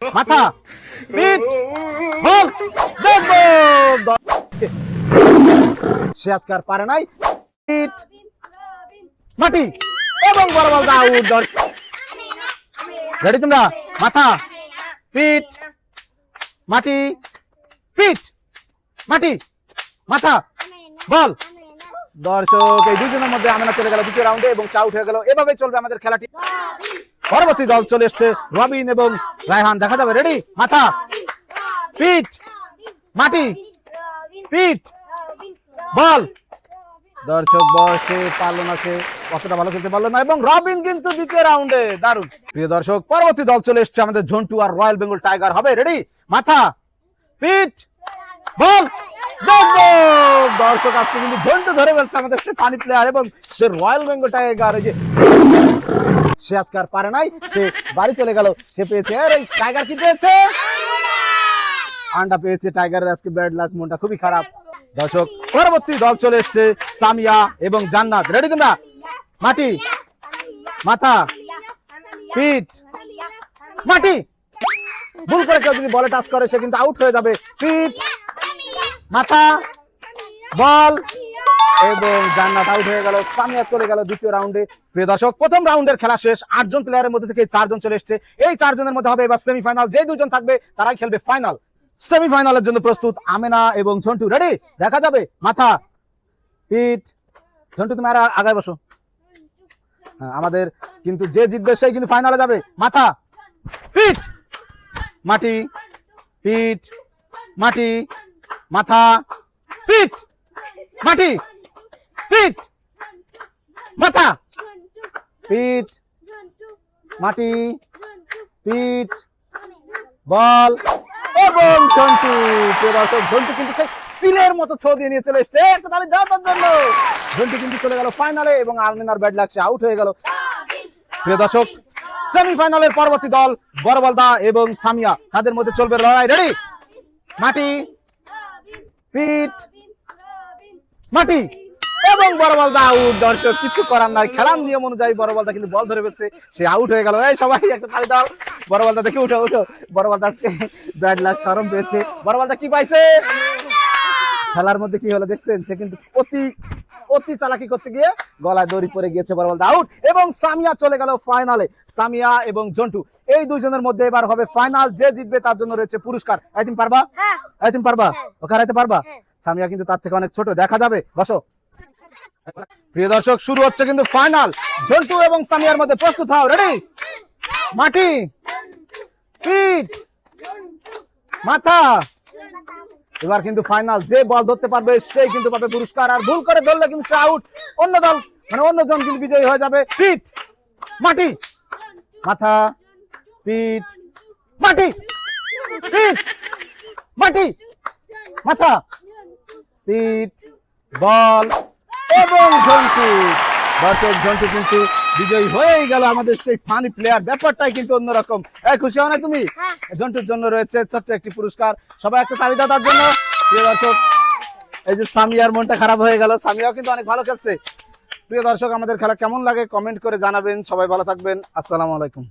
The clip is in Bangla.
মাথা, পিঠ, বল, দেখবো। সে আজকে আর পারে নাই। পিঠ, মাটি এবং বড় বলটা আউট। রেডি তোমরা? মাথা, পিঠ, মাটি, পিঠ, মাটি, মাথা, বল। দর্শক এই দুজনের মধ্যে আমেনা চলে গেল দ্বিতীয় রাউন্ডে এবং আউট হয়ে গেল। এভাবে চলবে আমাদের খেলাটি। পরবর্তী দল চলে এসছে রবিন এবং রায়হান। দেখা যাবে। রেডি? মাথা, পিঠ, মাটি, পিঠ, বল। দর্শক বসে পারলো না, সে কতটা ভালো খেলতে পারলো না এবং রবিন কিন্তু দ্বিতীয় রাউন্ডে। দারুণ। প্রিয় দর্শক পরবর্তী দল চলে এসছে আমাদের ঝন্টু আর রয়্যাল বেঙ্গল টাইগার। হবে। রেডি? মাথা, পিঠ, বল, দেখবো। দর্শক আজকে কিন্তু ঝন্টু ধরে ফেলছে আমাদের সে পানি প্লেয়ার এবং সে রয়্যাল বেঙ্গল টাইগার। এই যে সে আজকে আর পারে নাই, সে বাড়ি চলে গেল। সে পেয়েছে, টাইগার কি পেয়েছে? আন্ডা পেয়েছে। টাইগারের আজকে ব্যাড লাক, মনটা খুবই খারাপ। দর্শক পরবর্তী দল চলে এসছে সামিয়া এবং জান্নাত। রেডি তোমরা? মাটি, মাথা, পিঠ, মাটি। ভুল করে কেউ যদি বলে টাচ করে সে কিন্তু আউট হয়ে যাবে। পিঠ, মাথা, বল এবং জান্নাত আউট হয়ে গেল। সামিয়া চলে গেল দ্বিতীয় রাউন্ডে। প্রিয় দর্শক প্রথম রাউন্ডের খেলা শেষ। 8 জন প্লেয়ারের মধ্যে থেকে 4 জন চলে এসছে। এই 4 জনের মধ্যে হবে এবার সেমিফাইনাল। যে 2 জন থাকবে তারাই খেলবে ফাইনাল। সেমিফাইনালের জন্য প্রস্তুত আমেনা এবং ঝন্টু। রেডি? দেখা যাবে। মাথা, পিঠ, ঝন্টু তুমি আর আগায় বসো। হ্যাঁ, আমাদের কিন্তু যে জিতবে সেই কিন্তু ফাইনালে যাবে। মাথা, পিঠ, মাটি, পিঠ, মাটি, মাথা, পিঠ, মাটি, পিঠ, মাথা, পিঠ, মাটি, পিঠ, বল এবং ঝন্টু। প্রিয় দর্শক ঝন্টু কিন্তু সেই চিলের মতো ছো দিয়ে নিয়ে চলে এসছে। একটা তালি দাও তার জন্য। ঝন্টু কিন্তু চলে গেল ফাইনালে এবং আমিনার ব্যাড লাগছে, আউট হয়ে গেল। প্রিয় দর্শক সেমিফাইনালের পরবর্তী দল বড়বলদা এবং সামিয়া। তাদের মধ্যে চলবে লড়াই। রেডি? মাটি, পিঠ, মাটি এবং বড়বলদা আউট। দর্শক কিছু করার নাই, খেলার নিয়ম অনুযায়ী বড়বলদা কিন্তু বল ধরে ফেলছে, সে আউট হয়ে গেল। এই সবাই একটা তালি দাও। বড়বলদা দেখে উঠো উঠো। বড়বলদা আজকে ব্যাড লাক, শরম পেয়েছে। বড়বলদা কি পাইছে? খেলার মধ্যে কি হলো দেখছেন? সে কিন্তু অতি চালাকি করতে গিয়ে গলায় দড়ি পড়ে গিয়েছে। বড়বলদা আউট এবং সামিয়া চলে গেল ফাইনালে। সামিয়া এবং ঝন্টু এই দুইজনের মধ্যে এবার হবে ফাইনাল। যে জিতবে তার জন্য রয়েছে পুরস্কার। তুমি পারবা? তুমি পারবা? ওকে হারাইতে পারবা? সামিয়া কিন্তু তার থেকে অনেক ছোট। দেখা যাবে। বসো। প্রিয় দর্শক শুরু হচ্ছে কিন্তু ফাইনাল। ঝন্টু এবং সামিয়ার মধ্যে। প্রস্তুত হও। রেডি? মাটি, পিঠ, মাথা। এবার কিন্তু ফাইনাল। যে বল ধরতে পারবে সেই কিন্তু পাবে পুরস্কার, আর ভুল করে ধরলে কিন্তু সে আউট। অন্য দল অন্যজন কিন্তু বিজয়ী হয়ে যাবে। পিঠ, মাটি, মাথা, পিঠ, মাটি, পিঠ, মাটি, মাথা, পিঠ, বল এবং ঝন্টু। দর্শক ঝন্টু কিন্তু বিজয়ী হয়েই গেল। আমাদের সেই ফানি প্লেয়ার, ব্যাপারটাই কিন্তু অন্যরকম। খুশি হও না তুমি? ঝন্টুর জন্য রয়েছে ছোট্ট একটি পুরস্কার। সবাই একটা তালি দাও তার জন্য। প্রিয় দর্শক এই যে সামিয়ার মনটা খারাপ হয়ে গেল। সামিয়াও কিন্তু অনেক ভালো খেলছে। প্রিয় দর্শক আমাদের খেলা কেমন লাগে কমেন্ট করে জানাবেন। সবাই ভালো থাকবেন। আসসালামু আলাইকুম।